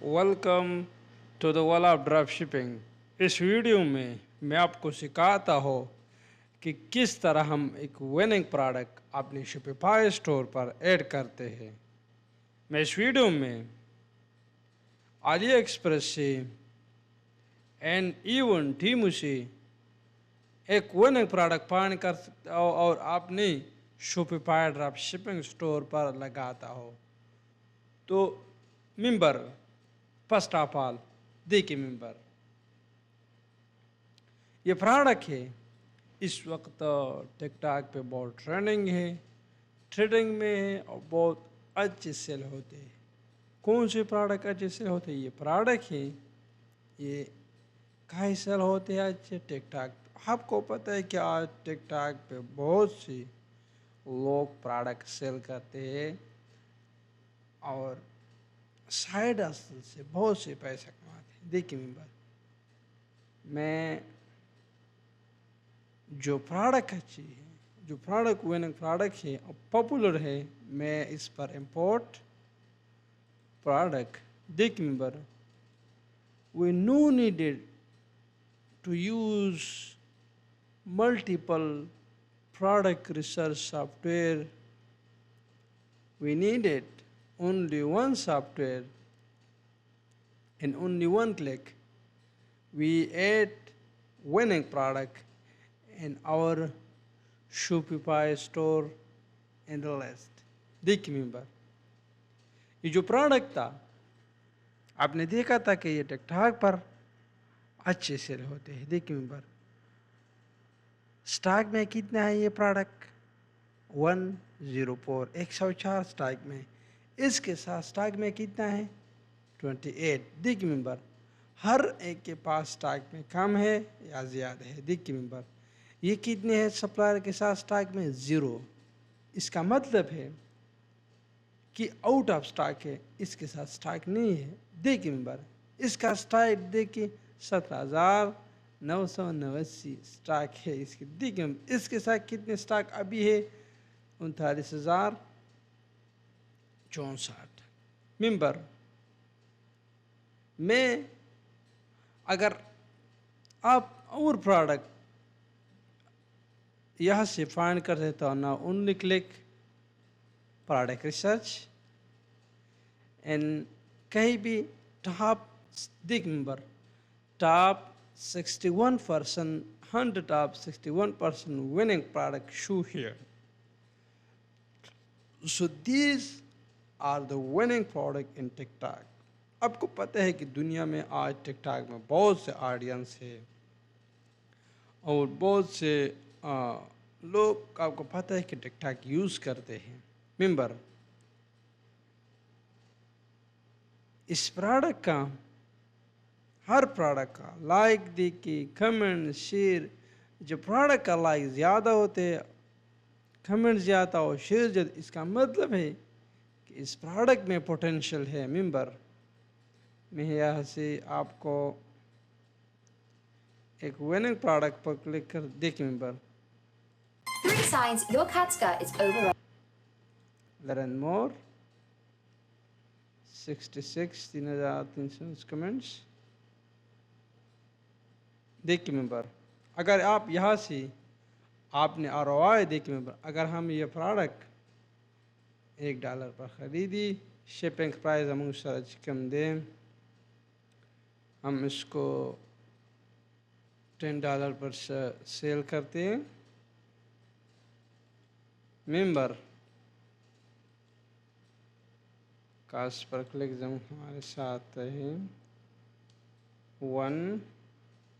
Welcome to the world of drop shipping. इस video में मैं आपको सिखाता हूँ कि किस तरह हम एक विनिंग प्रोडक्ट अपने शॉपिफाई स्टोर पर ऐड करते हैं। मैं इस वीडियो में अली एक्सप्रेस से एंड इवन टीमू से एक विनिंग प्रोडक्ट फाइंड कर सकता हो और अपने शॉपिफाई ड्रॉप शिपिंग स्टोर पर लगाता हो। तो मेंबर, फर्स्ट ऑफ ऑल देखिए मेंबर, ये प्रोडक्ट है इस वक्त टिकटॉक पे बहुत ट्रेंडिंग में है और बहुत अच्छे सेल होते हैं। कौन से प्रोडक्ट अच्छे सेल होते हैं? ये प्रोडक्ट है, ये काहे सेल होते हैं अच्छे टिकटॉक। आपको पता है कि आज टिकटॉक पे बहुत से लोग प्रोडक्ट सेल करते हैं और साइड हसल से बहुत से पैसा कमाते हैं। देखिए मेंबर, मैं जो प्रोडक्ट अच्छी है, जो प्रोडक्ट विनिंग प्रोडक्ट है और पॉपुलर है, मैं इस पर इम्पोर्ट प्रोडक्ट देखिए member, we no needed to use multiple product research software. We needed only one software. In only one click, we add winning product in our Shopify store in the list. देखिए member, ये जो product था आपने देखा था कि ये TikTok पर अच्छे सेल होते हैं। देखिए मेंबर, स्टॉक में कितना है ये प्रोडक्ट? 104, 104 स्टॉक में। इसके साथ स्टॉक में कितना है? 28। देखिए मेंबर, हर एक के पास स्टॉक में कम है या ज़्यादा है। देखिए मेंबर, ये कितने हैं सप्लायर के साथ स्टॉक में? 0। इसका मतलब है कि आउट ऑफ स्टॉक है, इसके साथ स्टॉक नहीं है। देखिए मेंबर, इसका स्टॉक देखिए 17,989 स्टॉक है इसके। देखिए इसके साथ कितने स्टॉक अभी है? 39,064। मेंबर, मैं अगर आप और प्रोडक्ट यहाँ से फाइंड कर देता हूँ ना, only click product research and कहीं भी टॉप, देख member, top 61%, 100 top 61% winning product show here. So these are the winning product in TikTok. आपको पता है कि दुनिया में आज टिकटॉक में बहुत से ऑडियंस है और बहुत से लोग, आपको पता है कि टिकटॉक यूज़ करते हैं। मेंबर, इस प्रोडक्ट का, हर प्रोडक्ट का लाइक देखिए, कमेंट, शेयर। जो प्रोडक्ट का लाइक ज़्यादा होते हैं, कमेंट ज़्यादा हो, शेयर ज़्यादा, इसका मतलब है कि इस प्रोडक्ट में पोटेंशियल है। मेंबर, मैं यहाँ से आपको एक विनिंग प्रोडक्ट पर क्लिक कर देखिए member, 3 signs your cat's gut is overrun. Learn more 66, 3,300 comments. देखिए मेंबर, अगर आप यहाँ से आपने ROI देखिए मेंबर, अगर हम ये प्रोडक्ट $1 पर ख़रीदी, शिपिंग प्राइस हम उससे कम दें, हम इसको $10 पर सेल करते हैं। मेंबर, कास्ट पर क्लिक जम हमारे साथ है 1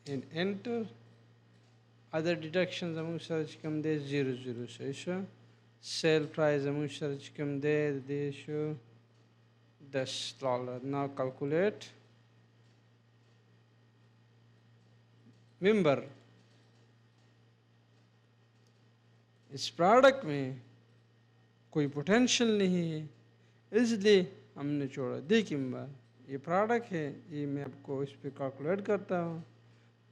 इन एंटर, अदर डिडक्शन हम सर्च कम दे 00 से सेल प्राइस हम सर्च कम दे देशो $10। ना कैलकुलेट। मेंबर, इस प्रोडक्ट में कोई पोटेंशियल नहीं है, इसलिए हमने छोड़ा। देखिए मेंबर, ये प्रोडक्ट है, ये मैं आपको इस पर कैलकुलेट करता हूँ।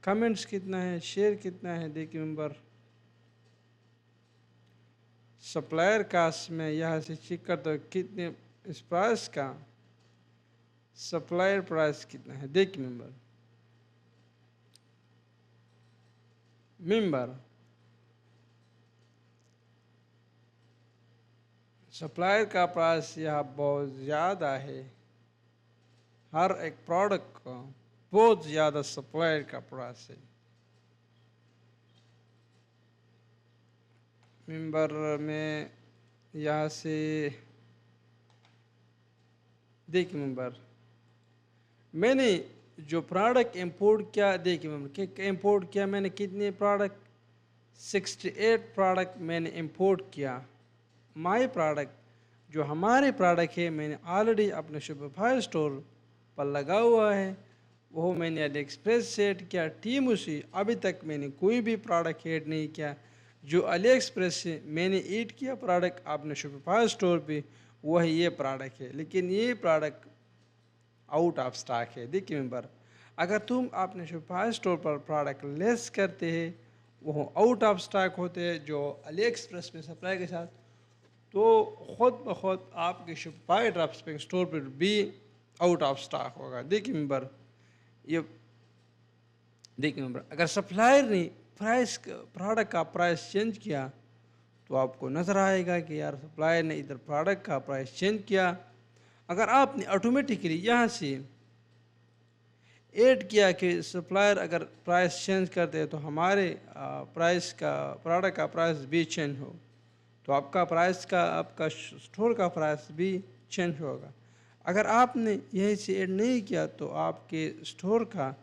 कमेंट्स कितना है, शेयर कितना है। देखिए मेंबर, सप्लायर कास्ट में यहाँ से चेक करता हूँ कितने इस प्राइस का सप्लायर प्राइस कितना है, देखिए मेंबर सप्लायर का प्राइस यहाँ बहुत ज़्यादा है, हर एक प्रोडक्ट का बहुत ज़्यादा सप्लायर का प्राइस है। मेंबर में यहाँ से देखिए मेंबर मैंने जो प्रोडक्ट इंपोर्ट किया, देखिए मेंबर इंपोर्ट किया मैंने कितने प्रोडक्ट, 68 प्रोडक्ट मैंने इंपोर्ट किया। माय प्रोडक्ट जो हमारे प्रोडक्ट है मैंने ऑलरेडी अपने शॉपिफाई स्टोर पर लगा हुआ है, वो मैंने अली एक्सप्रेस से ऐड किया। टीम उसी अभी तक मैंने कोई भी प्रोडक्ट ऐड नहीं किया। जो अली एक्सप्रेस से मैंने ऐड किया प्रोडक्ट अपने शॉपिफाई स्टोर पे, वही ये प्रोडक्ट है, लेकिन ये प्रोडक्ट आउट ऑफ स्टॉक है। देखिए मेंबर अगर तुम अपने शॉपिफाई स्टोर पर प्रोडक्ट लेस करते हैं, वो आउट ऑफ स्टॉक होते हैं जो अली एक्सप्रेस में सप्लाई के साथ, तो ख़ुद ब खुद आपके शॉपिफाई ड्रॉपशिपिंग स्टोर पर भी आउट ऑफ स्टॉक होगा। देखिए मेंबर ये देखिए मेंबर अगर सप्लायर ने प्रोडक्ट का प्राइस चेंज किया तो आपको नज़र आएगा कि यार सप्लायर ने इधर प्रोडक्ट का प्राइस चेंज किया। अगर आपने ऑटोमेटिकली यहाँ से ऐड किया कि सप्लायर अगर प्राइस चेंज करते हैं तो हमारे प्राइस का प्रोडक्ट का प्राइस भी चेंज हो, तो आपका स्टोर का प्राइस भी चेंज होगा। अगर आपने यहीं से ऐड नहीं किया तो आपके स्टोर का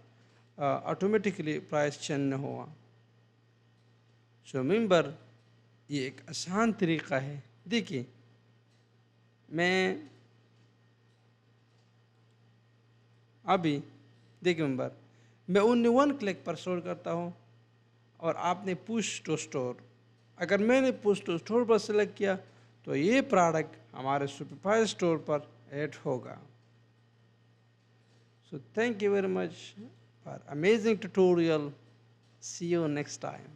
ऑटोमेटिकली प्राइस चेंज न होगा। सो मेंबर ये एक आसान तरीक़ा है। देखिए मैं अभी देखिए मेंबर मैं ओनली वन क्लिक पर स्टोर करता हूँ और आपने पुश टू स्टोर, अगर मैंने पुश टू स्टोर पर सेलेक्ट किया तो ये प्रोडक्ट हमारे शॉपिफाई स्टोर पर ऐड होगा। So thank you very much for amazing tutorial. See you next time.